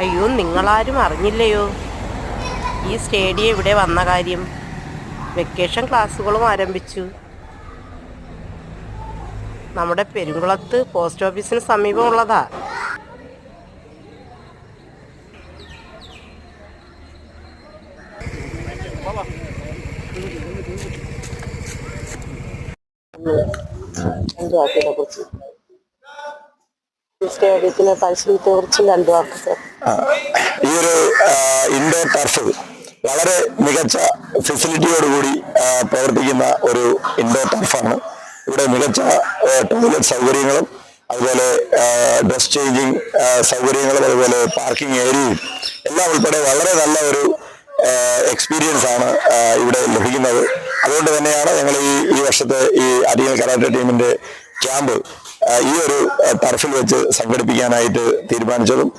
അയ്യോ, നിങ്ങളാരും അറിഞ്ഞില്ലയോ ഈ സ്റ്റേഡിയം ഇവിടെ വന്ന കാര്യം? വെക്കേഷൻ ക്ലാസ്സുകളും ആരംഭിച്ചു. നമ്മുടെ പെരുങ്കുളത്ത് പോസ്റ്റ് ഓഫീസിന് സമീപമുള്ളതാ. സ്റ്റേഡിയത്തിന് പരിശീലനത്തെ കുറിച്ച് 2 വാക്ക് സർ. ഈ ഒരു ഇൻഡോർ ടർഫ് വളരെ മികച്ച ഫെസിലിറ്റിയോടുകൂടി പ്രവർത്തിക്കുന്ന ഒരു ഇൻഡോർ ടർഫാണ്. ഇവിടെ മികച്ച ടോയ്ലറ്റ് സൗകര്യങ്ങളും അതുപോലെ ഡ്രസ് ചേഞ്ചിങ് സൗകര്യങ്ങളും അതുപോലെ പാർക്കിംഗ് ഏരിയയും എല്ലാം ഉൾപ്പെടെ വളരെ നല്ല ഒരു എക്സ്പീരിയൻസ് ആണ് ഇവിടെ ലഭിക്കുന്നത്. അതുകൊണ്ട് തന്നെയാണ് ഞങ്ങൾ ഈ വർഷത്തെ ഈ അരിയൽ കരാട്ടെ ടീമിന്റെ ക്യാമ്പ് ഈ ഒരു ടർഫിൽ വെച്ച് സംഘടിപ്പിക്കാനായിട്ട് തീരുമാനിച്ചതും